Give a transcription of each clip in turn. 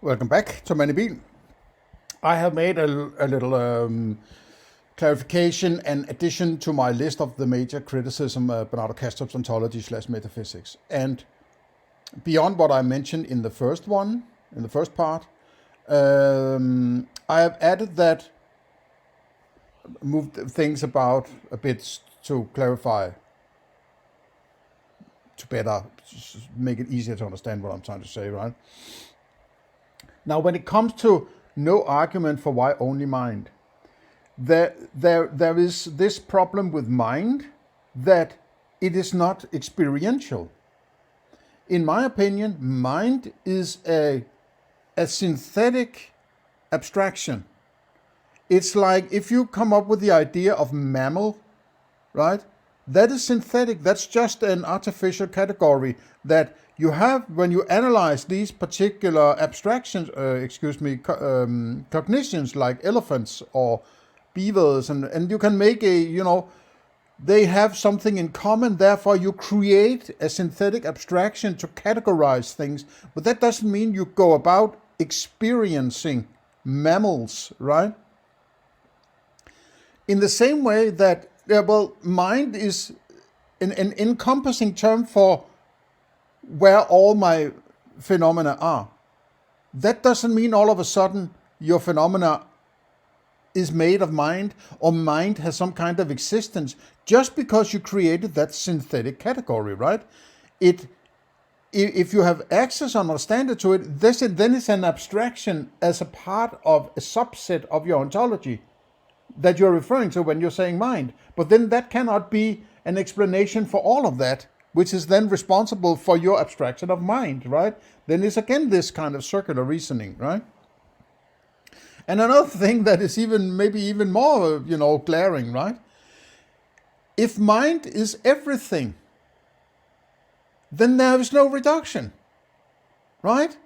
Welcome back to Many. I have made a little clarification and addition to my list of the major criticism Bernardo Kastrup's Ontology / metaphysics. And beyond what I mentioned in the first part, I have added that, moved things about a bit to clarify, to better make it easier to understand what I'm trying to say, right? Now, when it comes to no argument for why only mind, there is this problem with mind that it is not experiential. In my opinion, mind is a synthetic abstraction. It's like if you come up with the idea of mammal, right? That is synthetic. That's just an artificial category that you have when you analyze these particular abstractions, cognitions like elephants or beavers, and you can make they have something in common, therefore you create a synthetic abstraction to categorize things, but that doesn't mean you go about experiencing mammals, right? In the same way that, mind is an encompassing term for where all my phenomena are. That doesn't mean all of a sudden your phenomena is made of mind or mind has some kind of existence just because you created that synthetic category, right? If you have access and understanding to it, then it's an abstraction as a part of a subset of your ontology that you're referring to when you're saying mind. But then that cannot be an explanation for all of that, which is then responsible for your abstraction of mind, right? Then it's again this kind of circular reasoning, right? And another thing that is maybe even more, glaring, right? If mind is everything, then there is no reduction, right?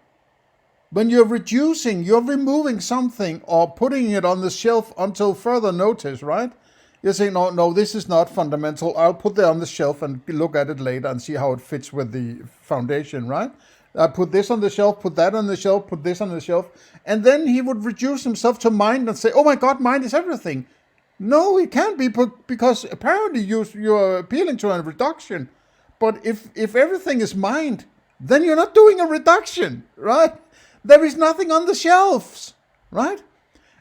When you're reducing, you're removing something or putting it on the shelf until further notice, right? You're saying, no, this is not fundamental. I'll put that on the shelf and look at it later and see how it fits with the foundation, right? I put this on the shelf, put that on the shelf, put this on the shelf. And then he would reduce himself to mind and say, oh my God, mind is everything. No, it can't be, because apparently you're appealing to a reduction. But if everything is mind, then you're not doing a reduction, right? There is nothing on the shelves, right?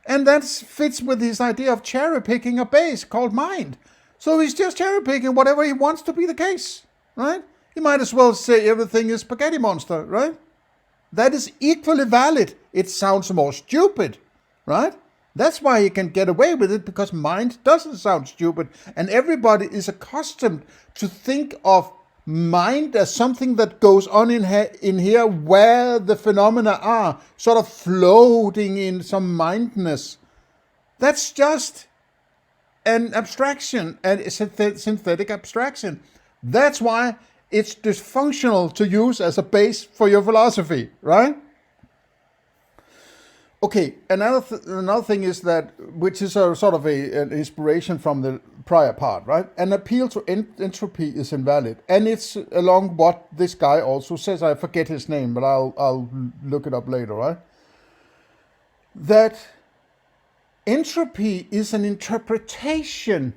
And that fits with his idea of cherry-picking a base called mind. So he's just cherry-picking whatever he wants to be the case, right? He might as well say everything is spaghetti monster, right? That is equally valid. It sounds more stupid, right? That's why he can get away with it, because mind doesn't sound stupid. And everybody is accustomed to think of mind as something that goes on in here where the phenomena are, sort of floating in some mindness. That's just an abstraction, and it's a synthetic abstraction. That's why it's dysfunctional to use as a base for your philosophy, right? Okay, another thing is that, which is a sort of an inspiration from the prior part, right? An appeal to entropy is invalid, and it's along what this guy also says. I forget his name, but I'll look it up later, right? That entropy is an interpretation,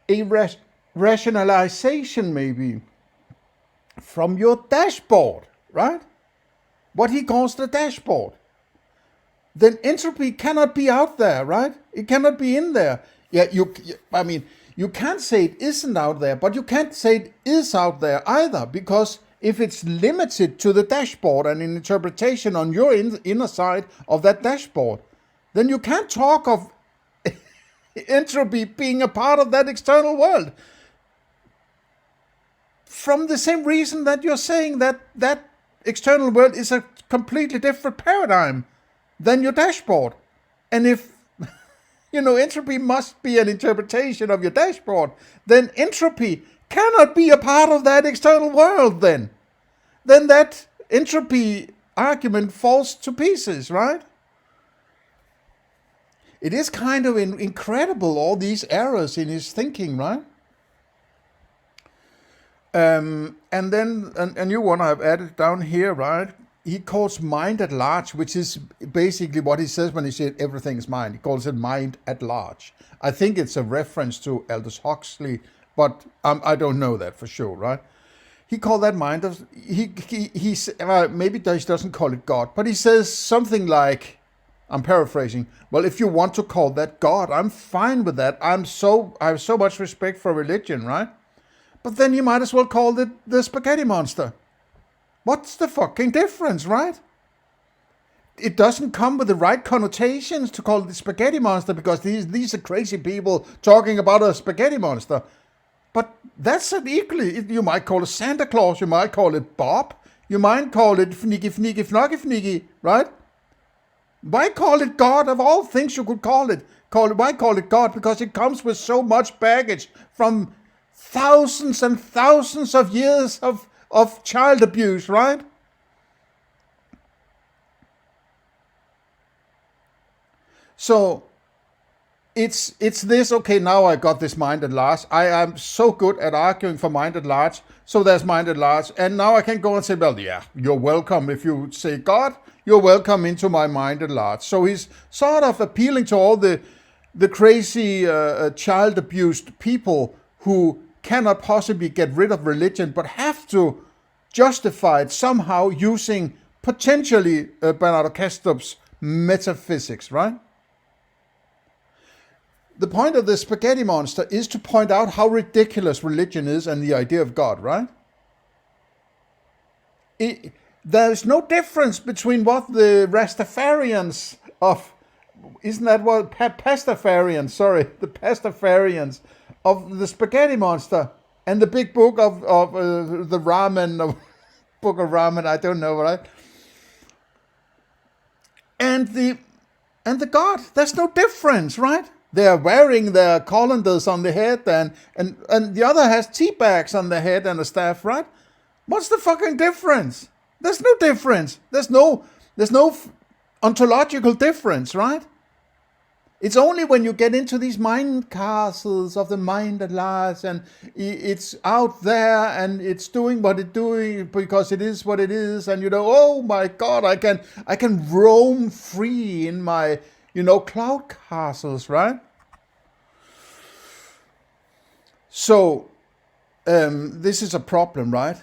a rationalization maybe, from your dashboard, right? What he calls the dashboard. Then entropy cannot be out there, right? It cannot be in there. Yeah, you can't say it isn't out there, but you can't say it is out there either, because if it's limited to the dashboard and an interpretation on your inner side of that dashboard, then you can't talk of entropy being a part of that external world. From the same reason that you're saying that that external world is a completely different paradigm than your dashboard. And if, entropy must be an interpretation of your dashboard, then entropy cannot be a part of that external world then. Then that entropy argument falls to pieces, right? It is kind of incredible, all these errors in his thinking, right? And then a new one I've added down here, right? he calls mind at large, which is basically what he says when he says everything is mind. He calls it mind at large. I think it's a reference to Aldous Huxley, but I don't know that for sure, right? He called that mind of, maybe he doesn't call it God, but he says something like, I'm paraphrasing, well, if you want to call that God, I'm fine with that. I have so much respect for religion, right? But then you might as well call it the spaghetti monster. What's the fucking difference, right? It doesn't come with the right connotations to call it the spaghetti monster because these are crazy people talking about a spaghetti monster. But that's it equally. You might call it Santa Claus, you might call it Bob, you might call it Fniggy Fniggy Fnoggy Fniggy, right? Why call it God of all things you could call it? Why call it God? Because it comes with so much baggage from thousands and thousands of years of child abuse, right? So it's this, okay, now I got this mind at large. I am so good at arguing for mind at large, so there's mind at large. And now I can go and say, well, yeah, you're welcome. If you say God, you're welcome into my mind at large. So he's sort of appealing to all the crazy child abused people who cannot possibly get rid of religion, but have to justify it somehow using potentially Bernardo Kastrup's metaphysics, right? The point of the spaghetti monster is to point out how ridiculous religion is and the idea of God, right? There's no difference between what the Rastafarians of, isn't that what, Pastafarians, sorry, the Pastafarians of the spaghetti monster and the big book of the ramen, book of ramen, I don't know, right? And the God, there's no difference, right? They're wearing their colanders on the head and the other has tea bags on the head and a staff, right? What's the fucking difference? There's no difference. There's no ontological difference, right? It's only when you get into these mind castles of the mind at large and it's out there and it's doing what it's doing because it is what it is, and oh my God, I can roam free in my cloud castles, right? So this is a problem, right?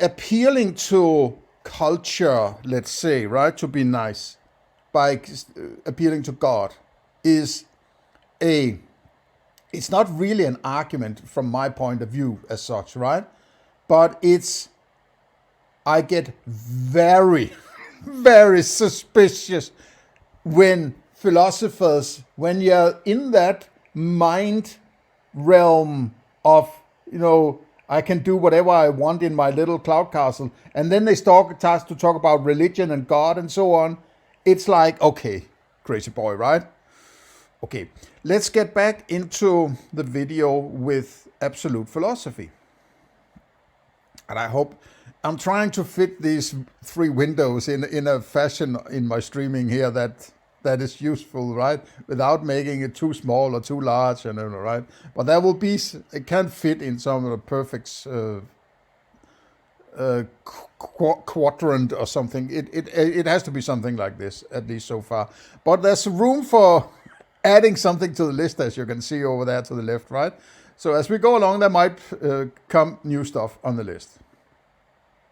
Appealing to culture, let's say, right, to be nice, by appealing to God it's not really an argument from my point of view as such, right? But I get very, very suspicious when philosophers, when you're in that mind realm of, I can do whatever I want in my little cloud castle, and then they start to talk about religion and God and so on. It's like, okay, crazy boy, right? Okay, let's get back into the video with absolute philosophy. And I hope I'm trying to fit these 3 windows in a fashion in my streaming here that is useful, right? Without making it too small or too large, right? But it can't fit in some of the perfect quadrant or something. It has to be something like this, at least so far. But there's room for adding something to the list, as you can see over there to the left, right? So as we go along, there might come new stuff on the list.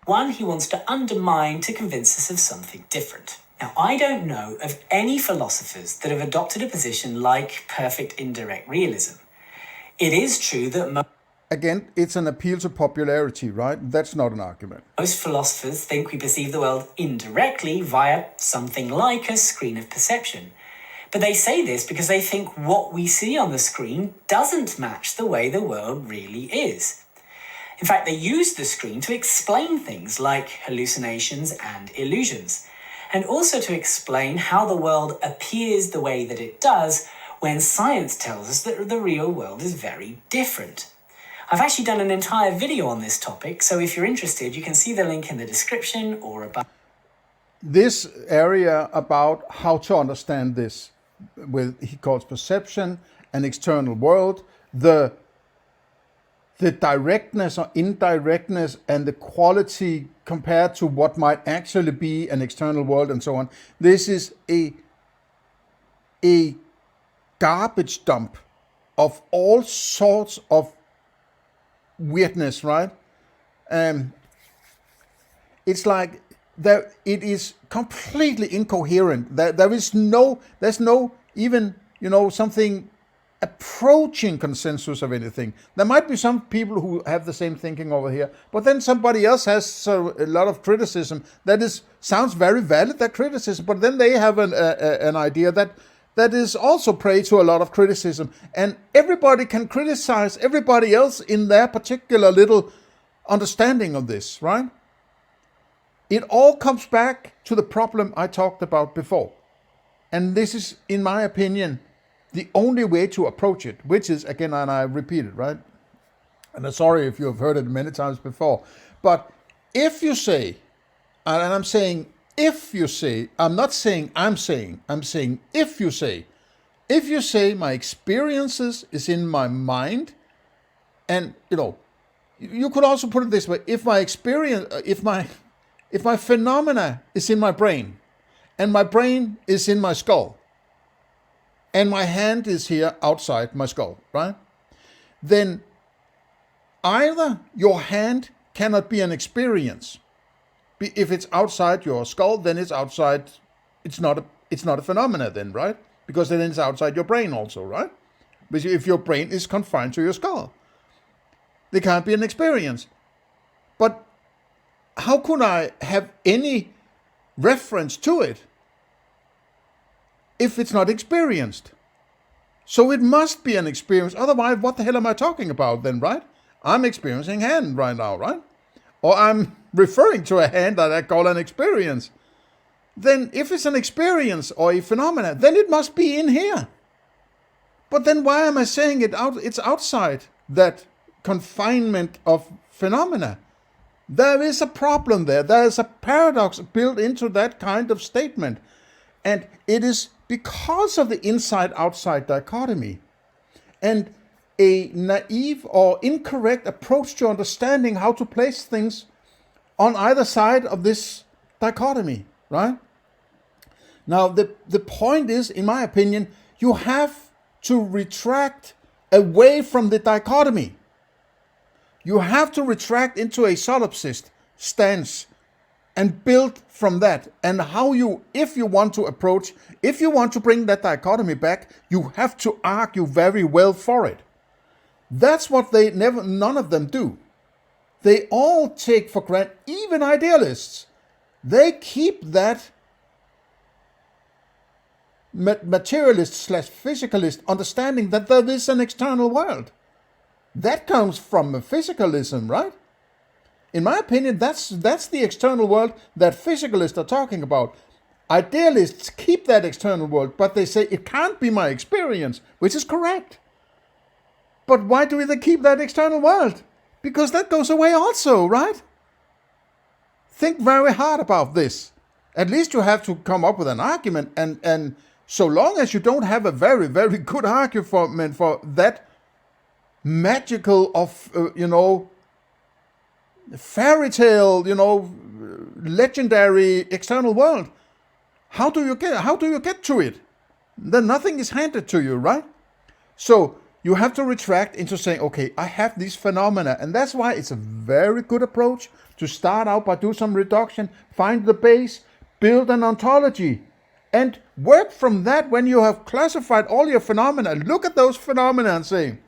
One, he wants to undermine to convince us of something different. Now, I don't know of any philosophers that have adopted a position like perfect indirect realism. It is true that again, it's an appeal to popularity, right? That's not an argument. Most philosophers think we perceive the world indirectly via something like a screen of perception. But they say this because they think what we see on the screen doesn't match the way the world really is. In fact, they use the screen to explain things like hallucinations and illusions, and also to explain how the world appears the way that it does when science tells us that the real world is very different. I've actually done an entire video on this topic, so if you're interested, you can see the link in the description or above. This area about how to understand this, he calls perception, an external world, the the directness or indirectness and the quality compared to what might actually be an external world and so on. This is a garbage dump of all sorts of weirdness, right? It's like it is completely incoherent. There's no even, something approaching consensus of anything. There might be some people who have the same thinking over here, but then somebody else has a lot of criticism that sounds very valid, that criticism, but then they have an idea that is also prey to a lot of criticism, and everybody can criticize everybody else in their particular little understanding of this, right? It all comes back to the problem I talked about before. And this is, in my opinion, the only way to approach it, which is, again, and I repeat it, right? And I'm sorry if you have heard it many times before, but if you say, and I'm saying if you say, I'm not saying I'm saying if you say my experiences is in my mind, and you could also put it this way: if my phenomena is in my brain, and my brain is in my skull, and my hand is here outside my skull, right? Then either your hand cannot be an experience. If it's outside your skull, then it's outside. It's not a phenomena then, right? Because then it's outside your brain also, right? But if your brain is confined to your skull, there can't be an experience. But how could I have any reference to it if it's not experienced? So it must be an experience. Otherwise, what the hell am I talking about then, right? I'm experiencing hand right now, right? Or I'm referring to a hand that I call an experience. Then if it's an experience or a phenomena, then it must be in here. But then why am I saying it's outside that confinement of phenomena? There is a problem there. There is a paradox built into that kind of statement. And it is because of the inside-outside dichotomy and a naive or incorrect approach to understanding how to place things on either side of this dichotomy, right? Now, the point is, in my opinion, you have to retract away from the dichotomy. You have to retract into a solipsist stance and build from that. And if you want to bring that dichotomy back, you have to argue very well for it. That's what none of them do. They all take for granted, even idealists, they keep that materialist/physicalist understanding that there is an external world. That comes from physicalism, right? In my opinion, that's the external world that physicalists are talking about. Idealists keep that external world, but they say it can't be my experience, which is correct. But why do they keep that external world? Because that goes away also, right? Think very hard about this. At least you have to come up with an argument, and so long as you don't have a very, very good argument for that magical of, fairy tale, legendary external world, how do you get to it? Then nothing is handed to you, right? So you have to retract into saying, okay, I have these phenomena, and that's why it's a very good approach to start out by do some reduction, find the base, build an ontology, and work from that. When you have classified all your phenomena, look at those phenomena and say,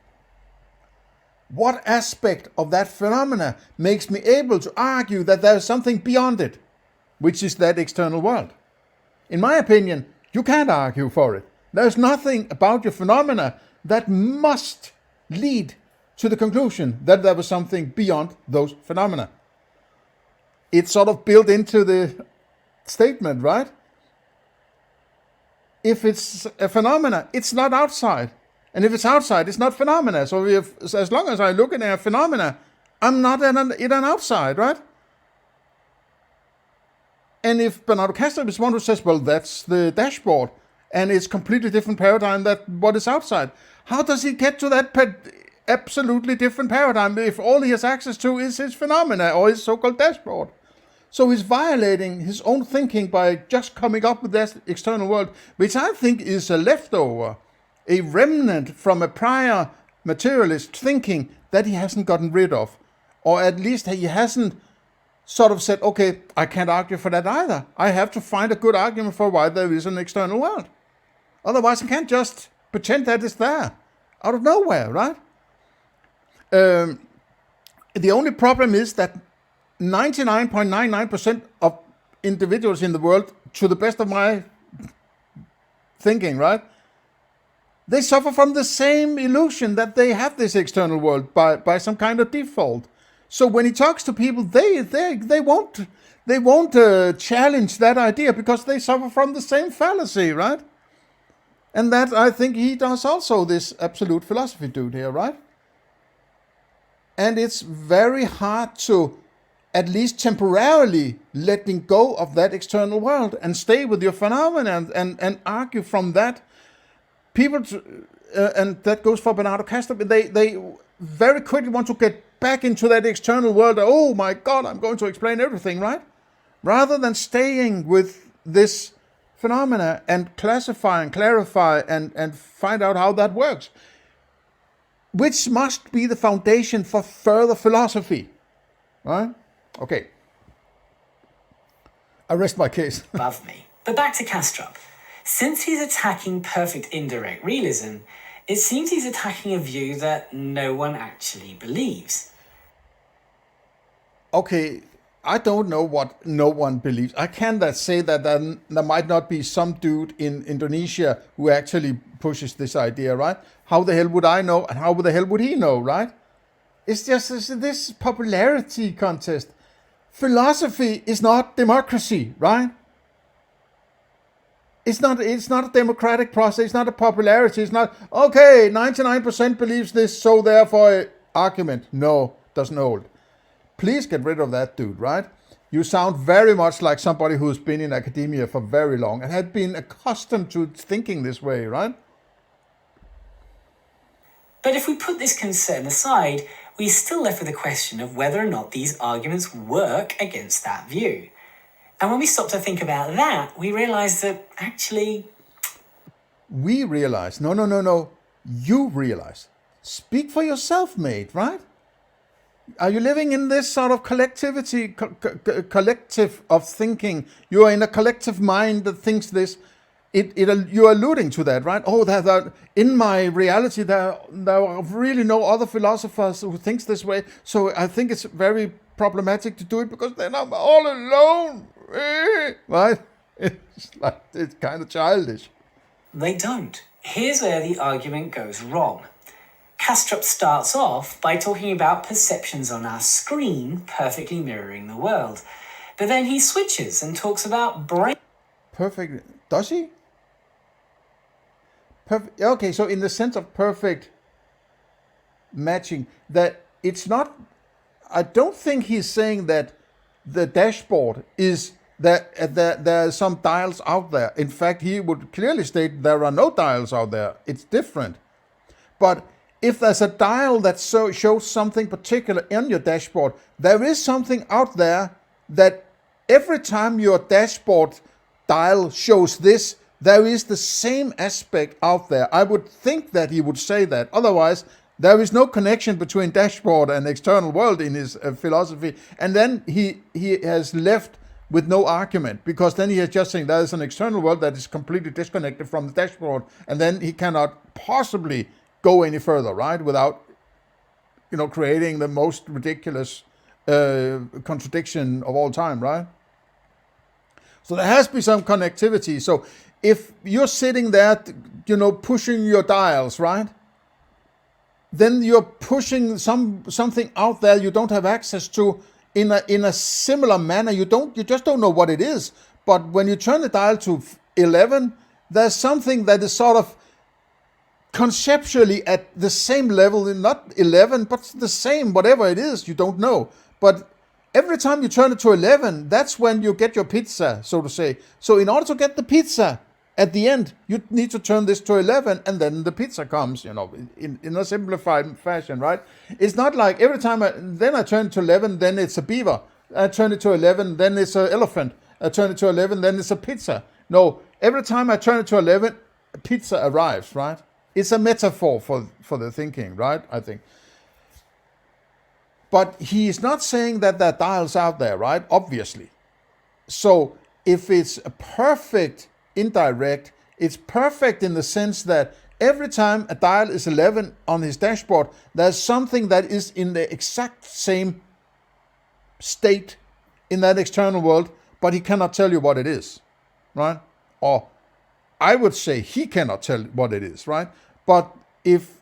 what aspect of that phenomena makes me able to argue that there is something beyond it, which is that external world? In my opinion, you can't argue for it. There's nothing about your phenomena that must lead to the conclusion that there was something beyond those phenomena. It's sort of built into the statement, right? If it's a phenomena, it's not outside. And if it's outside, it's not phenomena. So as long as I look at a phenomena, I'm not in an outside, right? And if Bernardo Kastrup is one who says, well, that's the dashboard, and it's completely different paradigm than what is outside, how does he get to that absolutely different paradigm if all he has access to is his phenomena or his so-called dashboard. So he's violating his own thinking by just coming up with that external world, which I think is a leftover, a remnant from a prior materialist thinking that he hasn't gotten rid of. Or at least he hasn't sort of said, okay, I can't argue for that either. I have to find a good argument for why there is an external world. Otherwise, I can't just pretend that it's there out of nowhere, right? The only problem is that 99.99% of individuals in the world, to the best of my thinking, right, they suffer from the same illusion that they have this external world by some kind of default. So when he talks to people, they won't challenge that idea because they suffer from the same fallacy, right? And that I think he does also, this absolute philosophy dude here, right? And it's very hard to, at least temporarily, letting go of that external world and stay with your phenomena and argue from that. People, and that goes for Bernardo Kastrup, they very quickly want to get back into that external world. Oh my God, I'm going to explain everything, right? Rather than staying with this phenomena and classify and clarify and find out how that works, which must be the foundation for further philosophy, right? Okay. I rest my case. Above me. But back to Kastrup. Since he's attacking perfect indirect realism, it seems he's attacking a view that no one actually believes. Okay, I don't know what no one believes. I can't say that there might not be some dude in Indonesia who actually pushes this idea, right? How the hell would I know, and how the hell would he know, right? It's just this popularity contest. Philosophy is not democracy, right? It's not a democratic process. It's not a popularity. It's not, okay, 99% believes this, so therefore argument. No, doesn't hold. Please get rid of that dude, right? You sound very much like somebody who's been in academia for very long and had been accustomed to thinking this way, right? But if we put this concern aside, we're still left with the question of whether or not these arguments work against that view. And when we stop to think about that, we realize that actually... We realize. No. You realize. Speak for yourself, mate, right? Are you living in this sort of collectivity, collective of thinking? You are in a collective mind that thinks this. You're alluding to that, right? Oh, that in my reality, there are really no other philosophers who thinks this way. So I think it's very problematic to do it because then I'm all alone, right? It's kind of childish. They don't. Here's where the argument goes wrong. Kastrup starts off by talking about perceptions on our screen perfectly mirroring the world. But then he switches and talks about brain... Perfect. Does he? Perfect. Okay, so in the sense of perfect matching, that it's not... I don't think he's saying that the dashboard is that there are some dials out there. In fact, he would clearly state there are no dials out there. It's different. But if there's a dial that shows something particular in your dashboard, there is something out there that every time your dashboard dial shows this, there is the same aspect out there. I would think that he would say that. Otherwise, there is no connection between dashboard and external world in his philosophy. And then he has left with no argument, because then he is just saying there is an external world that is completely disconnected from the dashboard, and then he cannot possibly go any further, right? Without, creating the most ridiculous contradiction of all time, right? So there has to be some connectivity. So if you're sitting there, pushing your dials, right? Then you're pushing something out there you don't have access to in a similar manner. You just don't know what it is. But when you turn the dial to 11, there's something that is sort of conceptually at the same level, not 11, but the same, whatever it is, you don't know. But every time you turn it to 11, that's when you get your pizza, so to say. So in order to get the pizza, At the end, you need to turn this to 11, and then the pizza comes, in a simplified fashion, right? It's not like every time I turn it to 11, then it's a beaver. I turn it to 11, then it's an elephant. I turn it to 11, then it's a pizza. No, every time I turn it to 11, a pizza arrives, right? It's a metaphor for the thinking, right? I think. But he is not saying that there are dials out there, right? Obviously. So if it's a perfect indirect, it's perfect in the sense that every time a dial is 11 on his dashboard, there's something that is in the exact same state in that external world, but he cannot tell you what it is, right? Or I would say he cannot tell what it is, right? But if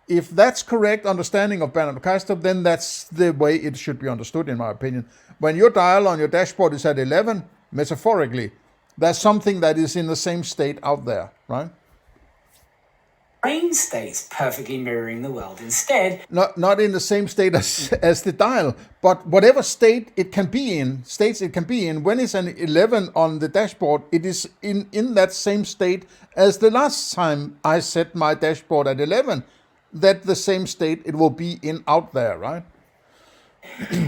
that's correct understanding of Bernardo Kastrup, then that's the way it should be understood, in my opinion. When your dial on your dashboard is at 11, metaphorically, there's something that is in the same state out there, right? Brain states perfectly mirroring the world instead. Not in the same state as the dial, but whatever state it can be in, when it's an 11 on the dashboard, it is in that same state as the last time I set my dashboard at 11. That the same state it will be in out there, right?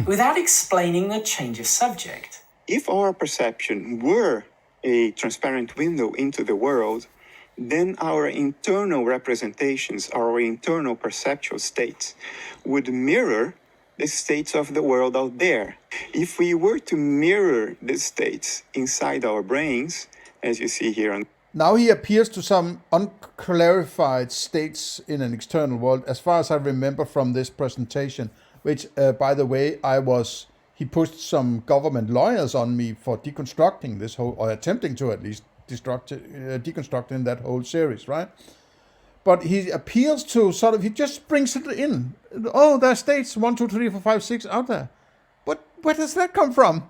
Without explaining the change of subject. If our perception were a transparent window into the world, then our internal representations, our internal perceptual states, would mirror the states of the world out there. If we were to mirror the states inside our brains, as you see here on... Now he appears to some unclarified states in an external world, as far as I remember from this presentation, which, by the way, he pushed some government lawyers on me for deconstructing this whole, or attempting to at least deconstructing that whole series, right? But he appeals to he just brings it in. Oh, there are states 1, 2, 3, 4, 5, 6 out there. But where does that come from?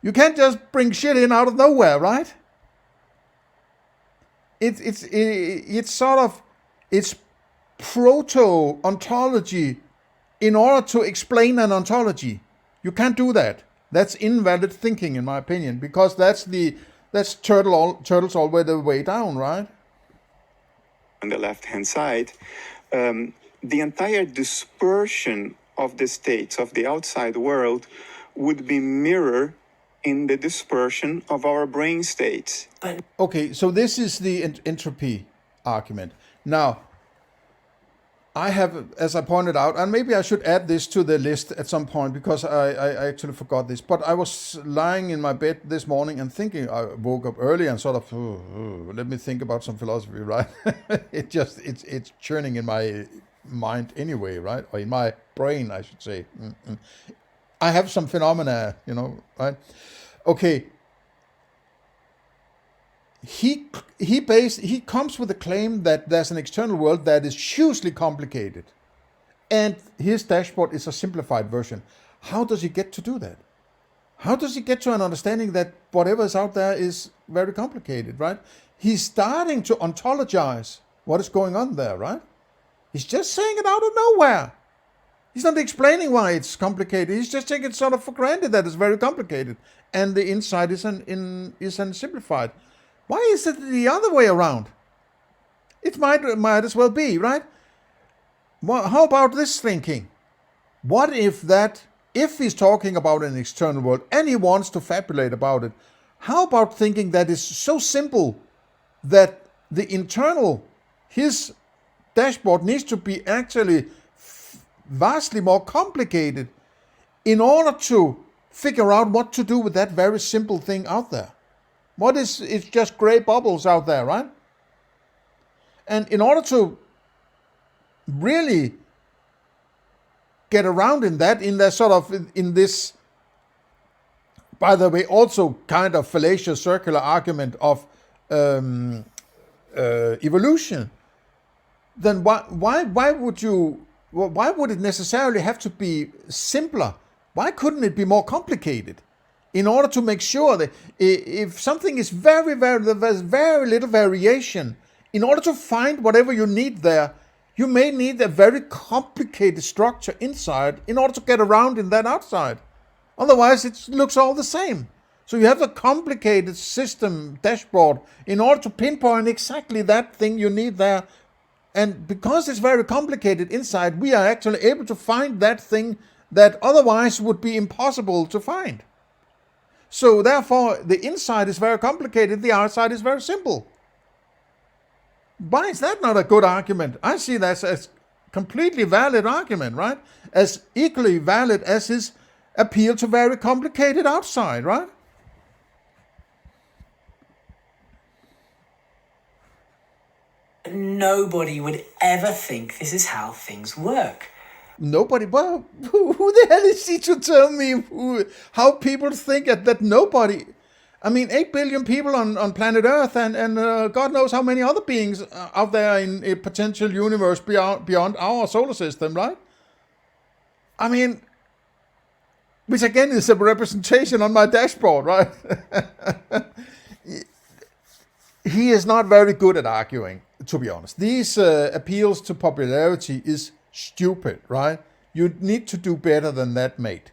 You can't just bring shit in out of nowhere, right? It's proto-ontology in order to explain an ontology. You can't do that. That's invalid thinking, in my opinion, because that's turtles all the way down, right? On the left-hand side, the entire dispersion of the states of the outside world would be mirrored in the dispersion of our brain states. Okay, so this is the entropy argument. Now, I have, as I pointed out, and maybe I should add this to the list at some point because I actually forgot this, but I was lying in my bed this morning and thinking, I woke up early and sort of, let me think about some philosophy, right? It's churning in my mind anyway, right? Or in my brain, I should say. I have some phenomena, right? Okay. He comes with a claim that there's an external world that is hugely complicated, and his dashboard is a simplified version. How does he get to do that? How does he get to an understanding that whatever is out there is very complicated, right? He's starting to ontologize what is going on there, right? He's just saying it out of nowhere. He's not explaining why it's complicated. He's just taking it sort of for granted that it's very complicated, and the inside is simplified. Why is it the other way around? It might as well be, right? Well, how about this thinking? What if he's talking about an external world and he wants to fabulate about it, how about thinking that is so simple that the internal, his dashboard needs to be actually vastly more complicated in order to figure out what to do with that very simple thing out there? It's just gray bubbles out there, right? And in order to really get around in this, by the way, also kind of fallacious circular argument of evolution, then why would it necessarily have to be simpler? Why couldn't it be more complicated? In order to make sure that if something is there's very little variation, in order to find whatever you need there, you may need a very complicated structure inside in order to get around in that outside. Otherwise, it looks all the same. So you have a complicated system dashboard in order to pinpoint exactly that thing you need there. And because it's very complicated inside, we are actually able to find that thing that otherwise would be impossible to find. So therefore, the inside is very complicated, the outside is very simple. Why is that not a good argument? I see that as a completely valid argument, right? As equally valid as his appeal to very complicated outside, right? Nobody would ever think this is how things work. Nobody, well, who the hell is he to tell me how people think that nobody? I mean, 8 billion people on planet Earth and God knows how many other beings out there in a potential universe beyond our solar system, right? I mean, which again is a representation on my dashboard, right? He is not very good at arguing, to be honest. These appeals to popularity is stupid, right? You need to do better than that, mate.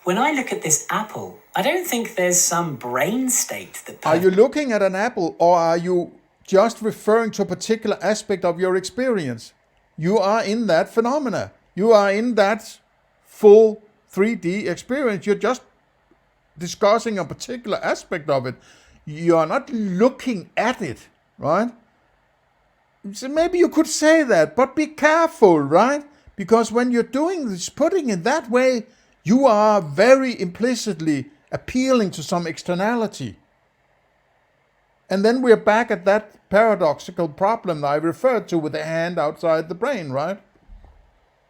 When I look at this apple, I don't think there's some brain state that... Are you looking at an apple, or are you just referring to a particular aspect of your experience? You are in that phenomena. You are in that full 3D experience. You're just discussing a particular aspect of it. You are not looking at it, right? So maybe you could say that, but be careful, right? Because when you're doing this, putting it that way, you are very implicitly appealing to some externality. And then we're back at that paradoxical problem that I referred to with the hand outside the brain, right?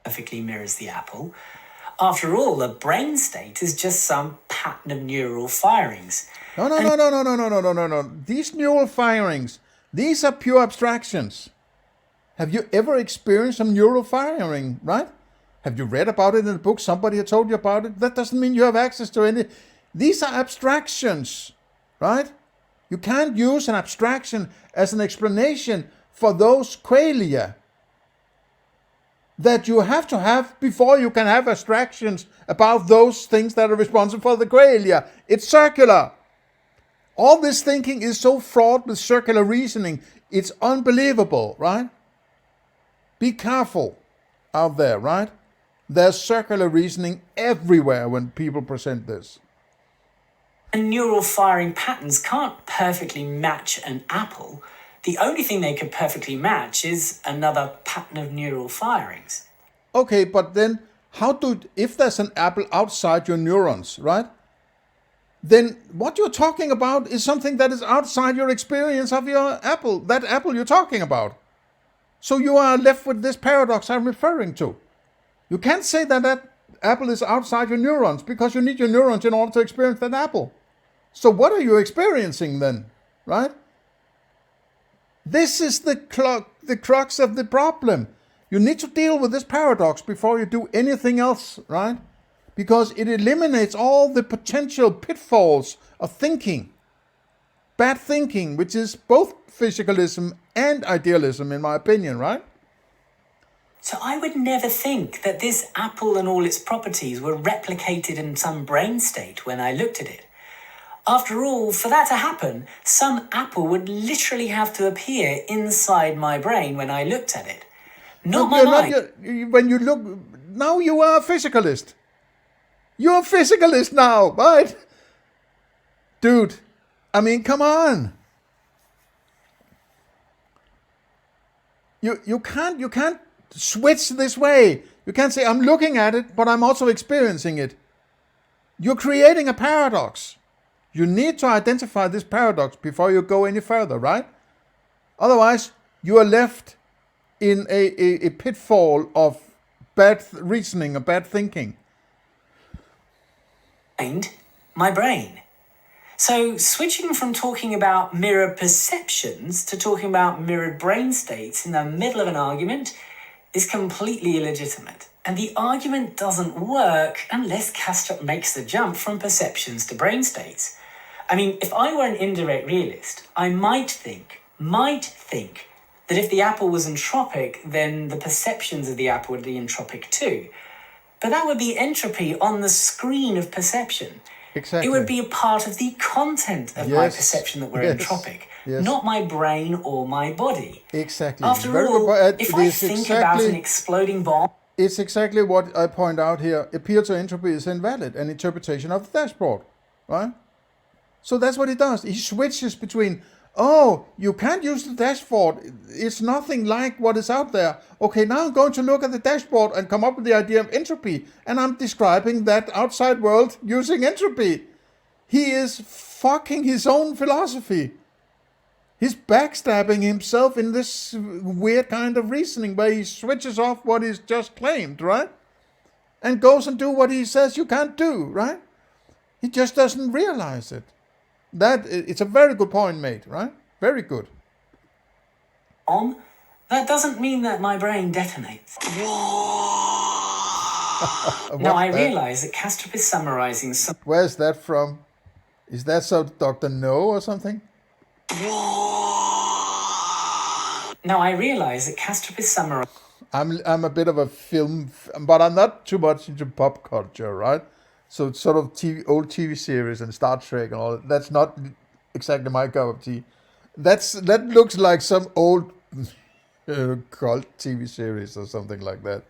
Perfectly mirrors the apple. After all, a brain state is just some pattern of neural firings. No. These neural firings, these are pure abstractions. Have you ever experienced some neural firing, right? Have you read about it in a book? Somebody had told you about it? That doesn't mean you have access to any. These are abstractions, right? You can't use an abstraction as an explanation for those qualia that you have to have before you can have abstractions about those things that are responsible for the qualia. It's circular. All this thinking is so fraught with circular reasoning. It's unbelievable, right? Be careful out there, right? There's circular reasoning everywhere when people present this. And neural firing patterns can't perfectly match an apple. The only thing they could perfectly match is another pattern of neural firings. Okay, but then if there's an apple outside your neurons, right? Then what you're talking about is something that is outside your experience of your apple, that apple you're talking about. So you are left with this paradox I'm referring to. You can't say that apple is outside your neurons because you need your neurons in order to experience that apple. So what are you experiencing then, right? This is the crux of the problem. You need to deal with this paradox before you do anything else, right? Because it eliminates all the potential pitfalls of thinking. Bad thinking, which is both physicalism and idealism, in my opinion, right? So I would never think that this apple and all its properties were replicated in some brain state when I looked at it. After all, for that to happen, some apple would literally have to appear inside my brain when I looked at it. Not my mind. When you look, now you are a physicalist. You're a physicalist now, right? Dude, I mean, come on. You can't switch this way. You can't say, I'm looking at it, but I'm also experiencing it. You're creating a paradox. You need to identify this paradox before you go any further, right? Otherwise, you are left in a pitfall of bad reasoning or bad thinking. My brain. So switching from talking about mirror perceptions to talking about mirrored brain states in the middle of an argument is completely illegitimate. And the argument doesn't work unless Kastrup makes the jump from perceptions to brain states. I mean, if I were an indirect realist, I might think that if the apple was entropic, then the perceptions of the apple would be entropic too. But that would be entropy on the screen of perception. Exactly. It would be a part of the content of my perception that we're entropic, not my brain or my body. Exactly. After Very all, good. if I think about an exploding bomb... It's exactly what I point out here. Appeal to entropy is invalid, an interpretation of the dashboard, right? So that's what he does. He switches between, oh, you can't use the dashboard. It's nothing like what is out there. Okay, now I'm going to look at the dashboard and come up with the idea of entropy. And I'm describing that outside world using entropy. He is fucking his own philosophy. He's backstabbing himself in this weird kind of reasoning where he switches off what he's just claimed, right? And goes and do what he says you can't do, right? He just doesn't realize it. It's a very good point made, right? Very good. That doesn't mean that my brain detonates. Now I realize that Kastrup is summarizing some... Where's that from? Is that so Dr. No or something? Now I realize that Kastrup is summarizing... I'm a bit of a film, but I'm not too much into pop culture, right? So it's sort of old TV series and Star Trek and all that. That's not exactly my cup of tea. That looks like some old cult TV series or something like that.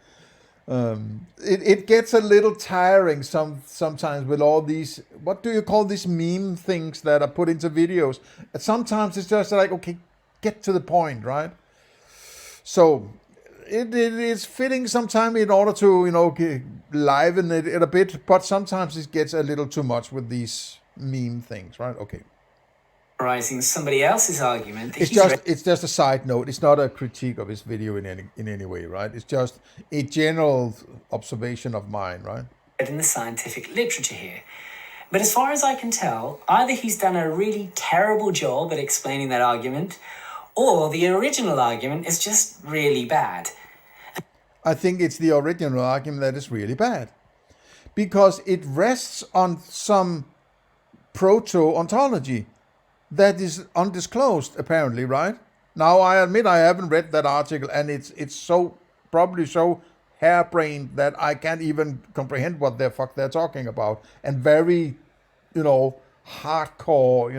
It gets a little tiring sometimes with all these, what do you call these meme things that are put into videos? And sometimes it's just like, okay, get to the point, right? So it is fitting sometime in order to, liven it a bit, but sometimes it gets a little too much with these meme things, right? Okay. Summarizing somebody else's argument. It's just a side note. It's not a critique of his video in any way, right? It's just a general observation of mine, right? In the scientific literature here. But as far as I can tell, either he's done a really terrible job at explaining that argument, or the original argument is just really bad. I think it's the original argument that is really bad. Because it rests on some proto-ontology that is undisclosed, apparently, right? Now, I admit I haven't read that article, and it's so probably so harebrained that I can't even comprehend what the fuck they're talking about. And very, hardcore,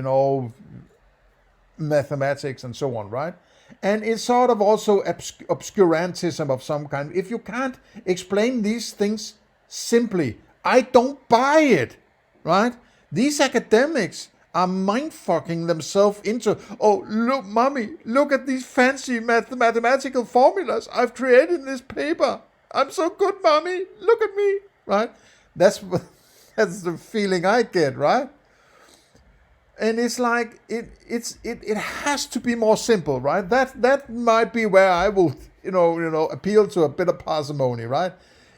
mathematics and so on, right? And it's sort of also obscurantism of some kind. If you can't explain these things simply, I don't buy it, right? These academics are mind-fucking themselves into, oh, look, mommy, look at these fancy mathematical formulas I've created in this paper. I'm so good, mommy. Look at me, right? That's the feeling I get, right? And it's like it has to be more simple, right? That might be where I will, appeal to a bit of parsimony, right?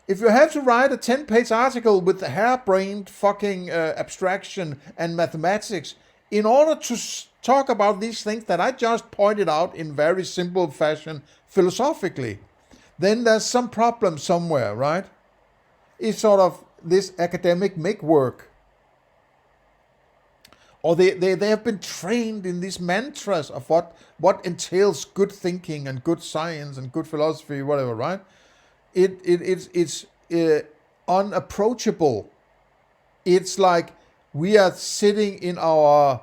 If you have to write a 10-page article with the harebrained fucking abstraction and mathematics in order to talk about these things that I just pointed out in very simple fashion philosophically, then there's some problem somewhere, right? It's sort of this academic make work. Or they have been trained in these mantras of what entails good thinking and good science and good philosophy, whatever, right? It's unapproachable. It's like we are sitting in our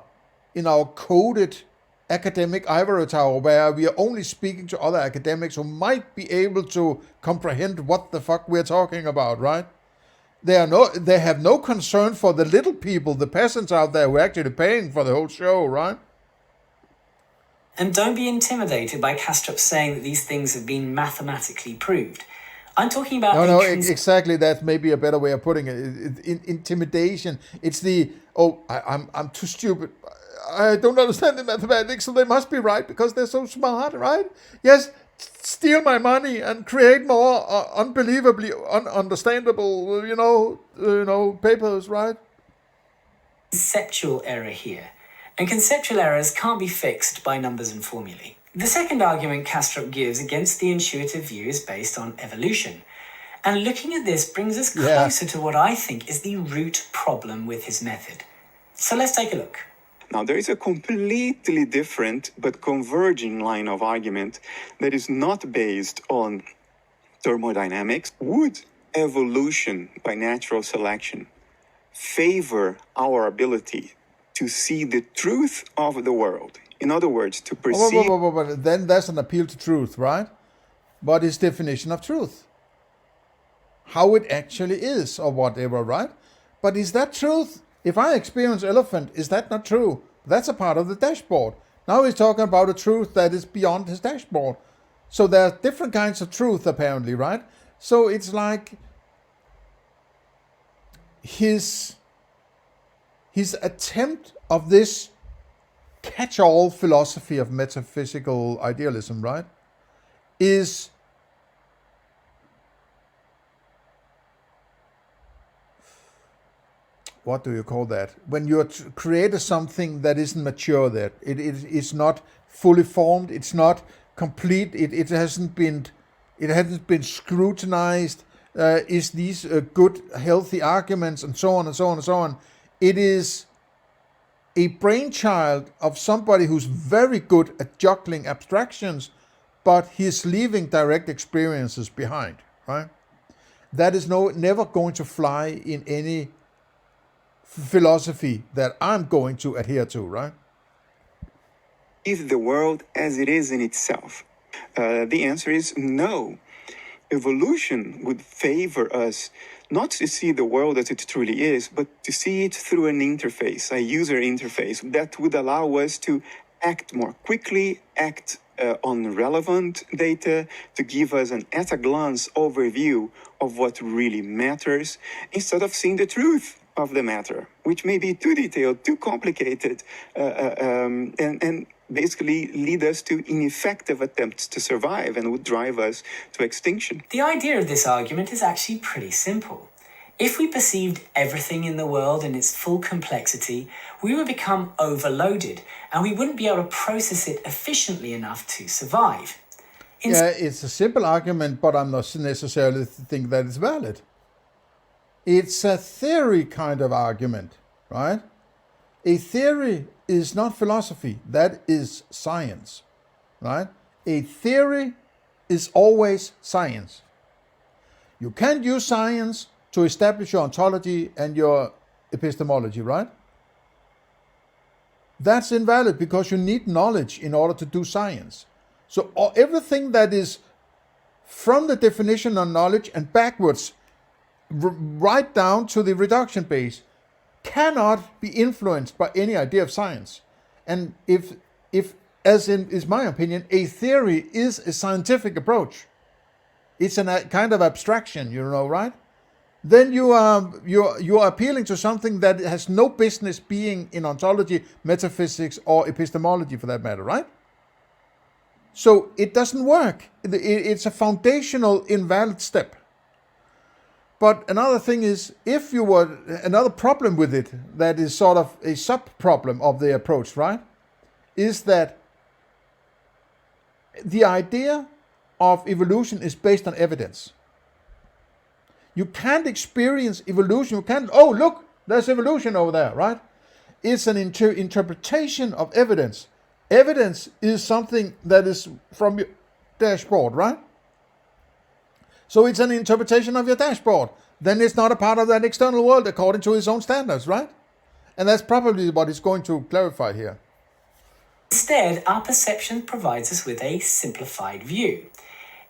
coded academic ivory tower where we are only speaking to other academics who might be able to comprehend what the fuck we're talking about, right? They have no concern for the little people, the peasants out there who are actually paying for the whole show, right? And don't be intimidated by Kastrup saying that these things have been mathematically proved. I'm talking about... No, exactly. That's maybe a better way of putting it. Intimidation. It's I'm too stupid. I don't understand the mathematics, so they must be right because they're so smart, right? Yes, steal my money and create more unbelievably ununderstandable, papers, right? Conceptual error here. And conceptual errors can't be fixed by numbers and formulae. The second argument Kastrup gives against the intuitive view is based on evolution. And looking at this brings us closer to what I think is the root problem with his method. So let's take a look. Now, there is a completely different but converging line of argument that is not based on thermodynamics. Would evolution by natural selection favor our ability to see the truth of the world. In other words, to perceive. Then there's an appeal to truth, right? What is definition of truth? How it actually is, or whatever, right? But is that truth? If I experience elephant, is that not true? That's a part of the dashboard. Now he's talking about a truth that is beyond his dashboard. So there are different kinds of truth, apparently, right? So it's like his attempt of this catch-all philosophy of metaphysical idealism, right, is what do you call that? When you create something that isn't mature, that it's not fully formed, it's not complete, it hasn't been scrutinized. Is these good, healthy arguments, and so on and so on and so on? It is a brainchild of somebody who's very good at juggling abstractions, but he's leaving direct experiences behind, right? That is never going to fly in any philosophy that I'm going to adhere to, right? Is the world as it is in itself? The answer is no. Evolution would favor us not to see the world as it truly is, but to see it through an interface, a user interface that would allow us to act more quickly, act on relevant data, to give us an at-a-glance overview of what really matters, instead of seeing the truth of the matter, which may be too detailed, too complicated, and basically lead us to ineffective attempts to survive and would drive us to extinction. The idea of this argument is actually pretty simple. If we perceived everything in the world in its full complexity, we would become overloaded and we wouldn't be able to process it efficiently enough to survive. It's a simple argument, but I'm not necessarily think that it's valid. It's a theory kind of argument, right? A theory is not philosophy. That is science, right? A theory is always science. You can't use science to establish your ontology and your epistemology, right? That's invalid because you need knowledge in order to do science. So everything that is from the definition of knowledge and backwards, right down to the reduction base, cannot be influenced by any idea of science. And if as in is my opinion, a theory is a scientific approach, it's a kind of abstraction, right? Then you are appealing to something that has no business being in ontology, metaphysics, or epistemology for that matter, right? So it doesn't work. It's a foundational invalid step. But another thing is, if you were another problem with it, that is sort of a sub-problem of the approach, right? Is that the idea of evolution is based on evidence. You can't experience evolution. You can't, oh, look, there's evolution over there, right? It's an interpretation of evidence. Evidence is something that is from your dashboard, right? So it's an interpretation of your dashboard. Then it's not a part of that external world according to his own standards, right? And that's probably what he's going to clarify here. Instead, our perception provides us with a simplified view.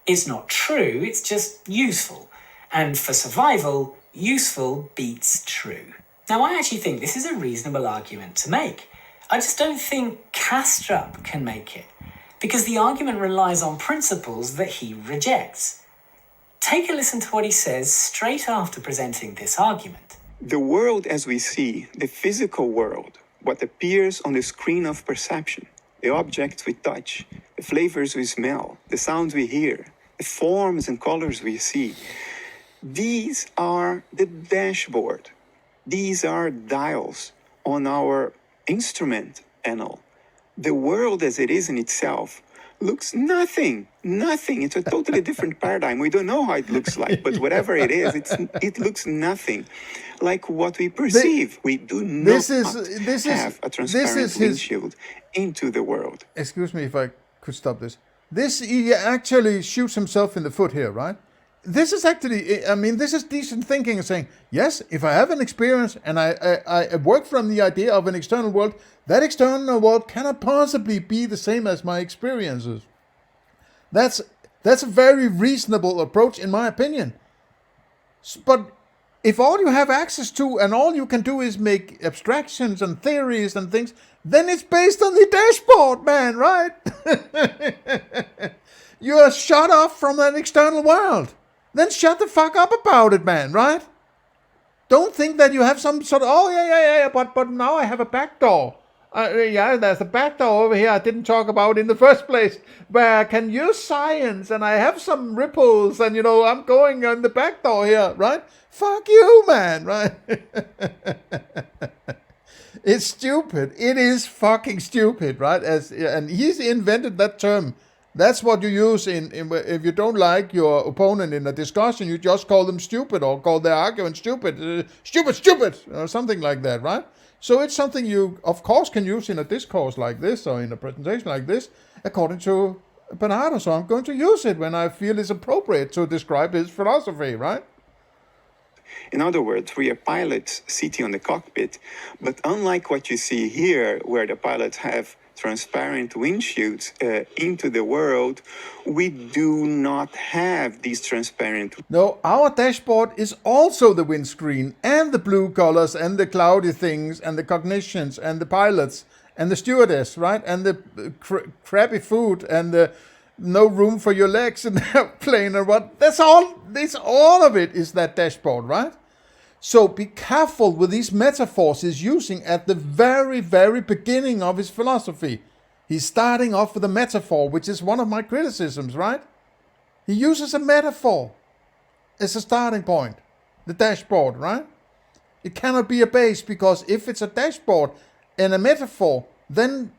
It's not true, it's just useful. And for survival, useful beats true. Now, I actually think this is a reasonable argument to make. I just don't think Kastrup can make it, because the argument relies on principles that he rejects. Take a listen to what he says straight after presenting this argument. The world as we see, the physical world, what appears on the screen of perception, the objects we touch, the flavors we smell, the sounds we hear, the forms and colors we see, these are the dashboard. These are dials on our instrument panel. The world as it is in itself looks nothing. It's a totally different paradigm. We don't know how it looks like, but whatever it is, it looks nothing like what we perceive. We do not have a transparent windshield into the world. Excuse me if I could stop this. He actually shoots himself in the foot here, right? this is actually, I mean, this is decent thinking and saying, yes, if I have an experience and I work from the idea of an external world, that external world cannot possibly be the same as my experiences. That's a very reasonable approach, in my opinion. But if all you have access to and all you can do is make abstractions and theories and things, then it's based on the dashboard, man, right? You are shut off from that external world. Then shut the fuck up about it, man, right? Don't think that you have some sort of, oh, yeah, but now I have a back door. Yeah, there's a back door over here I didn't talk about in the first place, where I can use science and I have some ripples and, I'm going on the back door here, right? Fuck you, man, right? It's stupid. It is fucking stupid, right? And he's invented that term. That's what you use in if you don't like your opponent in a discussion, you just call them stupid or call their argument stupid, stupid, or something like that, right? So it's something you, of course, can use in a discourse like this or in a presentation like this, according to Bernardo. So I'm going to use it when I feel it's appropriate to describe his philosophy, right? In other words, we are pilots sitting on the cockpit, but unlike what you see here, where the pilots have transparent windshields into the world, we do not have these transparent. No, our dashboard is also the windscreen and the blue colors and the cloudy things and the cognitions and the pilots and the stewardess, right? And the crappy food and the no room for your legs in the airplane or what. That's all. All of it is that dashboard, right? So be careful with these metaphors he's using at the very, very beginning of his philosophy. He's starting off with a metaphor, which is one of my criticisms, right? He uses a metaphor as a starting point, the dashboard, right? It cannot be a base, because if it's a dashboard and a metaphor, then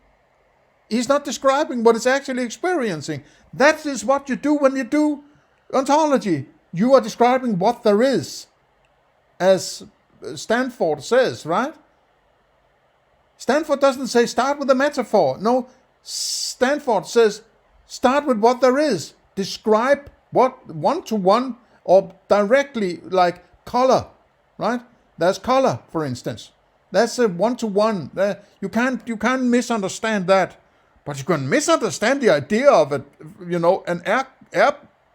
he's not describing what it's actually experiencing. That is what you do when you do ontology. You are describing what there is, as Stanford says, right? Stanford doesn't say start with a metaphor. No, Stanford says start with what there is. Describe what one-to-one or directly, like color, right? There's color, for instance. That's a one-to-one. You can't misunderstand that. But you can misunderstand the idea of it, an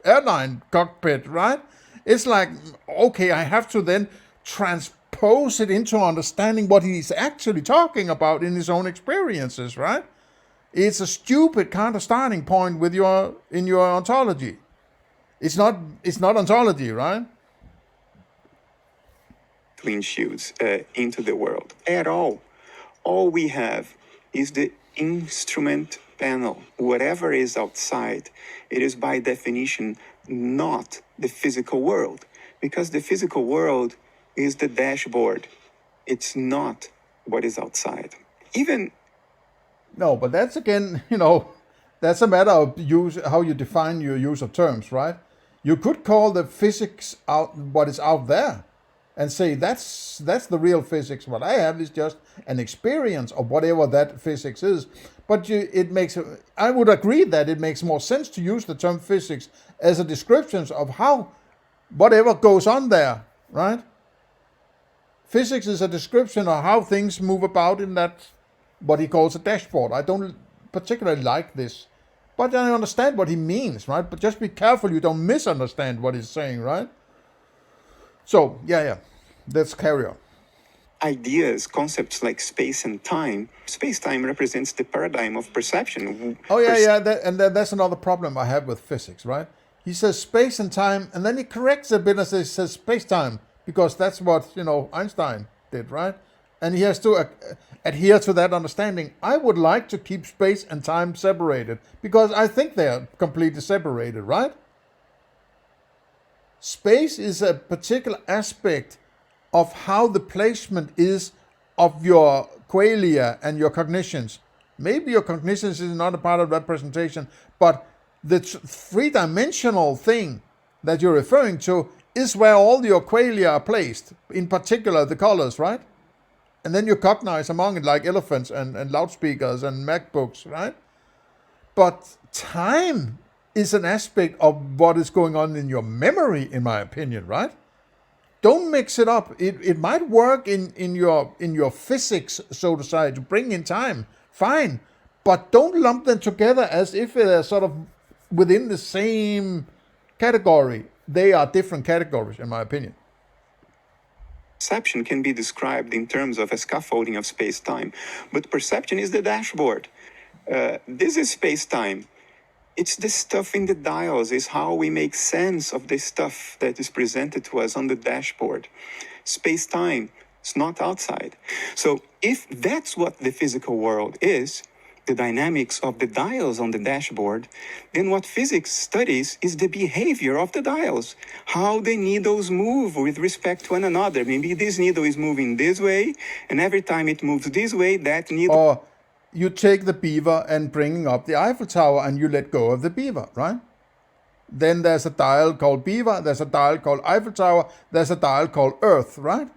airline cockpit, right? It's like, okay, I have to then transpose it into understanding what he's actually talking about in his own experiences, right? It's a stupid kind of starting point in your ontology. It's not ontology, right? Windshields into the world at all. All we have is the instrument panel. Whatever is outside, it is by definition not the physical world, because the physical world is the dashboard. It's not what is outside. No, but that's again, that's a matter of how you define your use of terms, right? You could call the physics out what is out there and say that's the real physics. What I have is just an experience of whatever that physics is. But I would agree that it makes more sense to use the term physics as a description of how whatever goes on there, right? Physics is a description of how things move about in that, what he calls a dashboard. I don't particularly like this, but I understand what he means, right? But just be careful you don't misunderstand what he's saying, right? So, yeah, let's carry on. Ideas, concepts like space and time. Space-time represents the paradigm of perception. Oh, yeah, that's another problem I have with physics, right? He says space and time, and then he corrects a bit and says space-time, because that's what, Einstein did, right? And he has to adhere to that understanding. I would like to keep space and time separated, because I think they're completely separated, right? Space is a particular aspect of how the placement is of your qualia and your cognitions. Maybe your cognitions is not a part of that presentation, but the three-dimensional thing that you're referring to is where all your qualia are placed, in particular the colors, right? And then you cognize among it like elephants and loudspeakers and MacBooks, right? But time is an aspect of what is going on in your memory, in my opinion, right? Don't mix it up. It might work in your physics, so to say, to bring in time. Fine. But don't lump them together as if they're sort of within the same category. They are different categories, in my opinion. Perception can be described in terms of a scaffolding of space-time, but perception is the dashboard. This is space-time. It's the stuff in the dials, is how we make sense of the stuff that is presented to us on the dashboard. Space-time, it's not outside. So if that's what the physical world is, the dynamics of the dials on the dashboard, then what physics studies is the behavior of the dials, how the needles move with respect to one another. Maybe this needle is moving this way, and every time it moves this way, that needle... Or you take the beaver and bringing up the Eiffel Tower and you let go of the beaver, right? Then there's a dial called beaver, there's a dial called Eiffel Tower, there's a dial called Earth, right?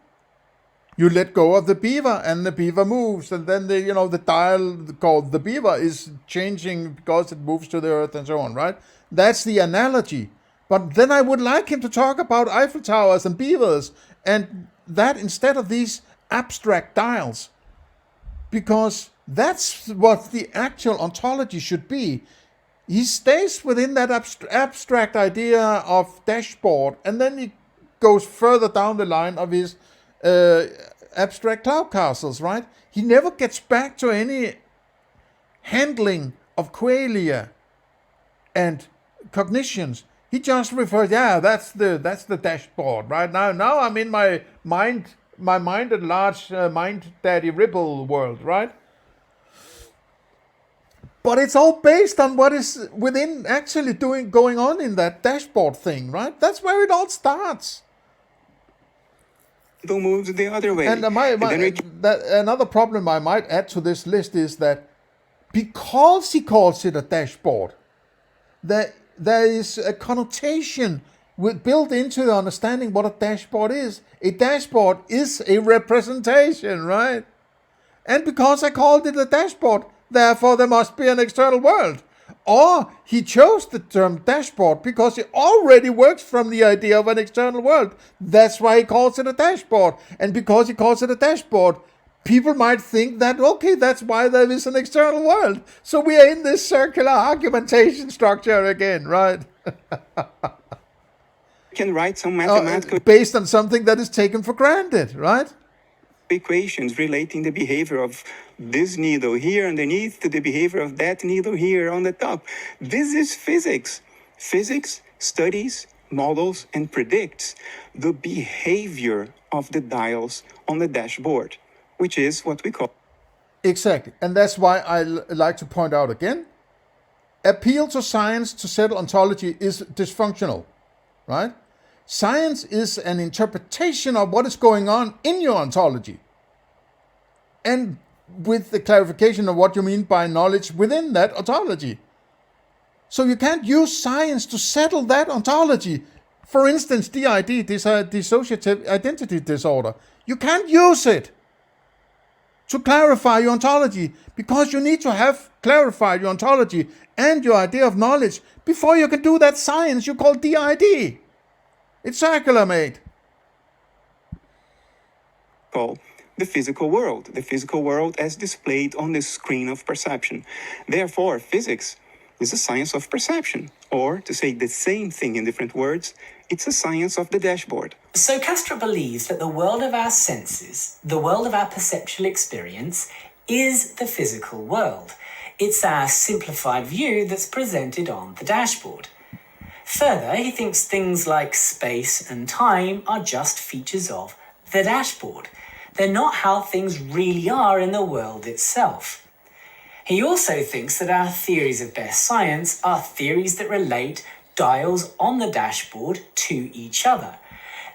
You let go of the beaver and the beaver moves, and then the dial called the beaver is changing because it moves to the Earth and so on, right? That's the analogy. But then I would like him to talk about Eiffel Towers and beavers and that instead of these abstract dials, because that's what the actual ontology should be. He stays within that abstract idea of dashboard, and then he goes further down the line of his abstract cloud castles, right? He never gets back to any handling of qualia and cognitions. He just refers, that's the dashboard, right? Now I'm in my mind at large, mind daddy Ripple world, right? But it's all based on what is within actually going on in that dashboard thing, right? That's where it all starts. Needle moves the other way. And another problem I might add to this list is that because he calls it a dashboard, there is a connotation built into the understanding what a dashboard is. A dashboard is a representation, right? And because I called it a dashboard, therefore there must be an external world. Or he chose the term dashboard because it already works from the idea of an external world. That's why he calls it a dashboard. And because he calls it a dashboard, people might think that, okay, that's why there is an external world. So we are in this circular argumentation structure again, right? Can write some mathematical based on something that is taken for granted, right? equations relating the behavior of this needle here underneath to the behavior of that needle here on the top. This is physics. Physics studies, models, and predicts the behavior of the dials on the dashboard, which is what we call... Exactly. And that's why I like to point out again, appeal to science to settle ontology is dysfunctional, right? Science is an interpretation of what is going on in your ontology. And with the clarification of what you mean by knowledge within that ontology. So you can't use science to settle that ontology. For instance, DID, dissociative identity disorder. You can't use it to clarify your ontology, because you need to have clarified your ontology and your idea of knowledge before you can do that science you call DID. It's circular, mate. Called the physical world as displayed on the screen of perception. Therefore, physics is a science of perception, or to say the same thing in different words, it's a science of the dashboard. So Kastrup believes that the world of our senses, the world of our perceptual experience, is the physical world. It's our simplified view that's presented on the dashboard. Further, he thinks things like space and time are just features of the dashboard. They're not how things really are in the world itself. He also thinks that our theories of best science are theories that relate dials on the dashboard to each other.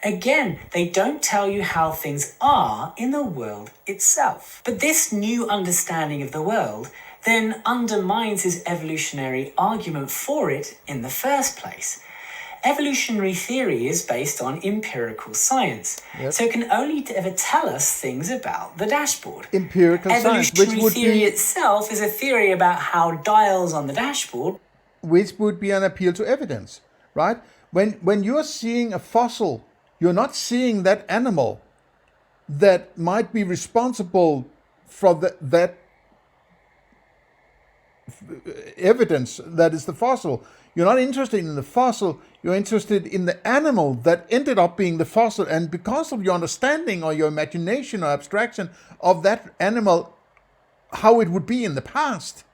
Again, they don't tell you how things are in the world itself. But this new understanding of the world then undermines his evolutionary argument for it in the first place. Evolutionary theory is based on empirical science, so it can only ever tell us things about the dashboard. Empirical science, which Evolutionary would theory be... itself is a theory about how dials on the dashboard... which would be an appeal to evidence, right? When you're seeing a fossil, you're not seeing that animal that might be responsible for that evidence that is the fossil. You're not interested in the fossil, you're interested in the animal that ended up being the fossil, and because of your understanding or your imagination or abstraction of that animal, how it would be in the past,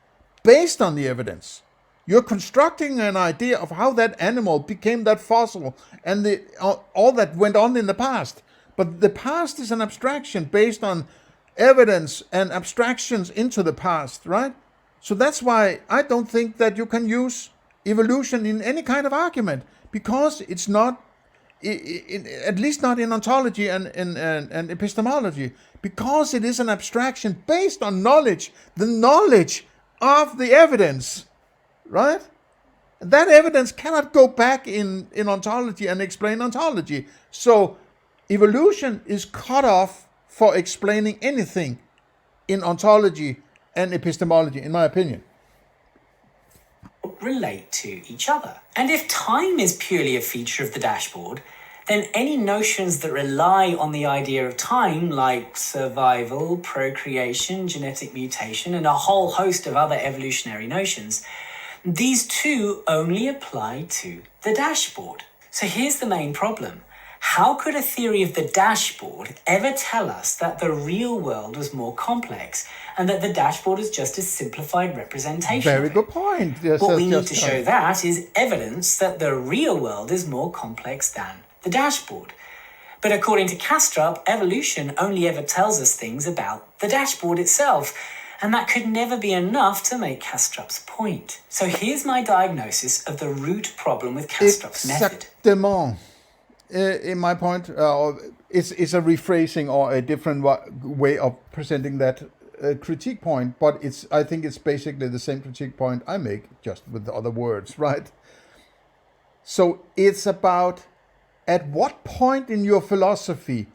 based on the evidence, you're constructing an idea of how that animal became that fossil and all that went on in the past. But the past is an abstraction based on evidence and abstractions into the past, right? So that's why I don't think that you can use evolution in any kind of argument, because it's not, at least not in ontology and epistemology, because it is an abstraction based on knowledge, the knowledge of the evidence, right? That evidence cannot go back in ontology and explain ontology. So evolution is cut off for explaining anything in ontology and epistemology, in my opinion. Relate to each other. And if time is purely a feature of the dashboard, then any notions that rely on the idea of time, like survival, procreation, genetic mutation, and a whole host of other evolutionary notions, these too only apply to the dashboard. So here's the main problem. How could a theory of the dashboard ever tell us that the real world was more complex and that the dashboard is just a simplified representation? Very good point. Yes, what we need to show that is evidence that the real world is more complex than the dashboard. But according to Kastrup, evolution only ever tells us things about the dashboard itself, and that could never be enough to make Kastrup's point. So here's my diagnosis of the root problem with Kastrup's method. Exactement. In my point, it's a rephrasing or a different way of presenting that critique point, but I think it's basically the same critique point I make, just with the other words, right? So it's about, at what point in your philosophy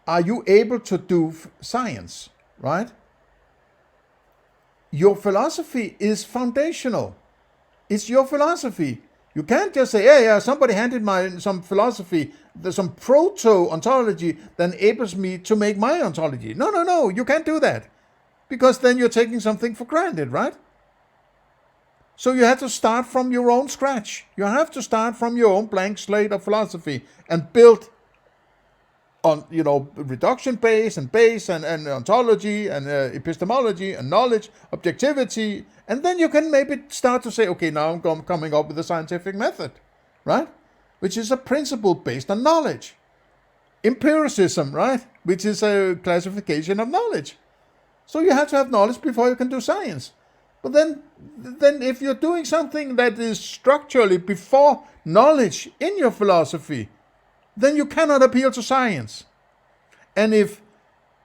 are you able to do science, right? Your philosophy is foundational. It's your philosophy. You can't just say, yeah, somebody handed me some philosophy, there's some proto-ontology that enables me to make my ontology. No, you can't do that. Because then you're taking something for granted, right? So you have to start from your own scratch. You have to start from your own blank slate of philosophy and build on, reduction base and ontology and epistemology and knowledge, objectivity, and then you can maybe start to say, okay, now I'm coming up with a scientific method, right? Which is a principle based on knowledge. Empiricism, right? Which is a classification of knowledge. So you have to have knowledge before you can do science. But then if you're doing something that is structurally before knowledge in your philosophy, then you cannot appeal to science. And if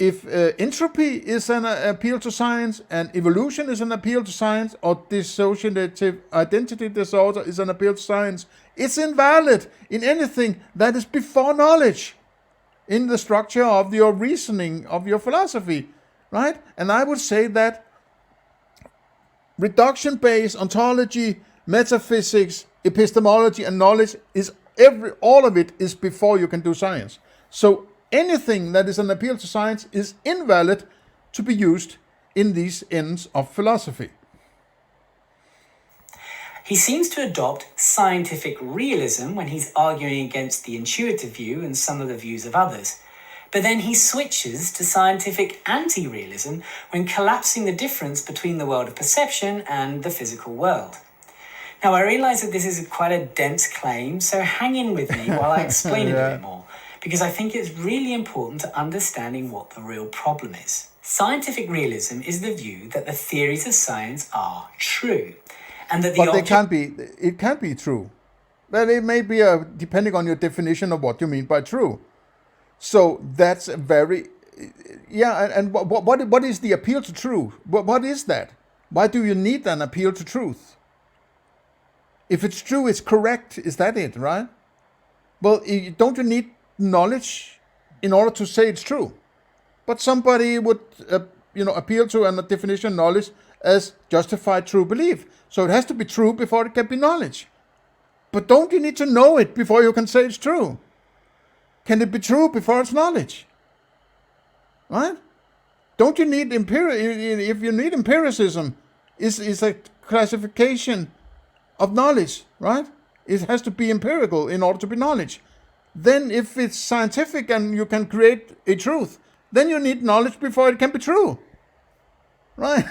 entropy is an appeal to science, and evolution is an appeal to science, or dissociative identity disorder is an appeal to science, it's invalid in anything that is before knowledge, in the structure of your reasoning, of your philosophy, right? And I would say that reduction-based ontology, metaphysics, epistemology, and knowledge is all of it is before you can do science. So anything that is an appeal to science is invalid to be used in these ends of philosophy. He seems to adopt scientific realism when he's arguing against the intuitive view and some of the views of others. But then he switches to scientific anti-realism when collapsing the difference between the world of perception and the physical world. Now, I realise that this is quite a dense claim, so hang in with me while I explain it a bit more, because I think it's really important to understanding what the real problem is. Scientific realism is the view that the theories of science are true, and that it can't be true. But it may be depending on your definition of what you mean by true. So that's very, and what is the appeal to truth? What is that? Why do you need an appeal to truth? If it's true, it's correct. Is that it, right? Well, don't you need knowledge in order to say it's true? But somebody would appeal to a definition of knowledge as justified true belief. So it has to be true before it can be knowledge. But don't you need to know it before you can say it's true? Can it be true before it's knowledge? Right? Don't you need if you need empiricism, is a classification of knowledge, right? It has to be empirical in order to be knowledge. Then if it's scientific and you can create a truth, then you need knowledge before it can be true. Right?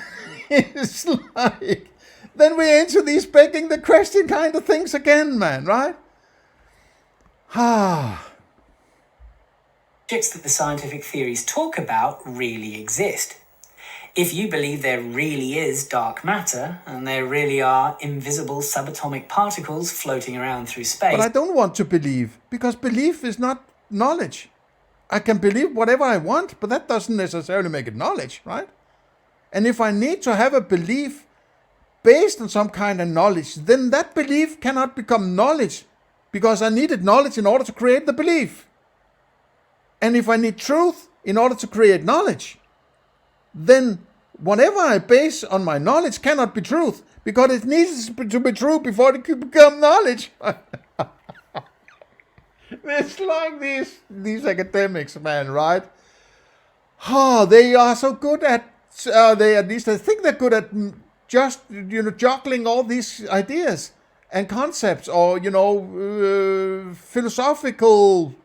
It's like, then we're into these begging the question kind of things again, man, right? Objects that the scientific theories talk about really exist. If you believe there really is dark matter, and there really are invisible subatomic particles floating around through space... But I don't want to believe, because belief is not knowledge. I can believe whatever I want, but that doesn't necessarily make it knowledge, right? And if I need to have a belief based on some kind of knowledge, then that belief cannot become knowledge, because I needed knowledge in order to create the belief. And if I need truth in order to create knowledge, then whatever I base on my knowledge cannot be truth, because it needs to be true before it can become knowledge. It's like these academics, man, right? They are so good at, they at least I think they're good at just, juggling all these ideas and concepts, or, philosophical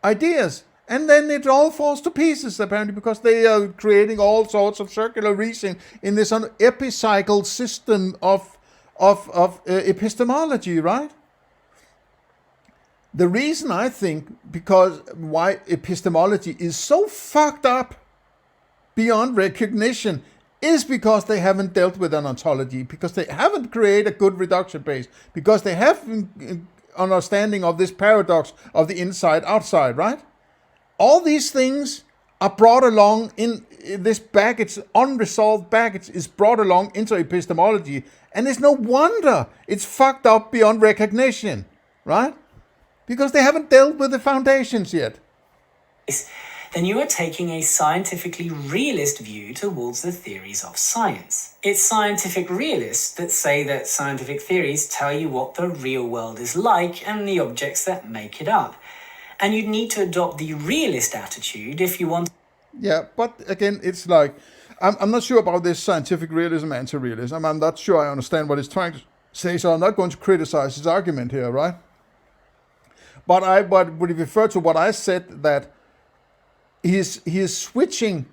ideas. And then it all falls to pieces, apparently, because they are creating all sorts of circular reasoning in this epicycle system of epistemology, right? The reason, I think, why epistemology is so fucked up beyond recognition is because they haven't dealt with an ontology, because they haven't created a good reduction base, because they have an understanding of this paradox of the inside-outside, right? All these things are brought along in this baggage, unresolved baggage is brought along into epistemology. And it's no wonder it's fucked up beyond recognition, right? Because they haven't dealt with the foundations yet. Then you are taking a scientifically realist view towards the theories of science. It's scientific realists that say that scientific theories tell you what the real world is like and the objects that make it up. And you'd need to adopt the realist attitude if you want... Yeah, but again, it's like, I'm not sure about this scientific realism, anti-realism. I'm not sure I understand what he's trying to say, so I'm not going to criticize his argument here, right? But I would refer to what I said, that he is switching,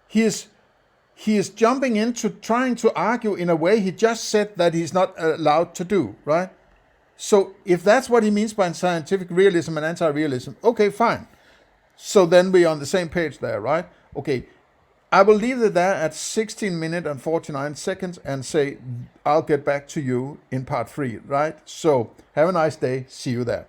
he is jumping into trying to argue in a way he just said that he's not allowed to do, right? So if that's what he means by scientific realism and anti-realism, okay, fine. So then we're on the same page there, right? Okay, I will leave it there at 16 minutes and 49 seconds and say I'll get back to you in part 3, right? So have a nice day. See you there.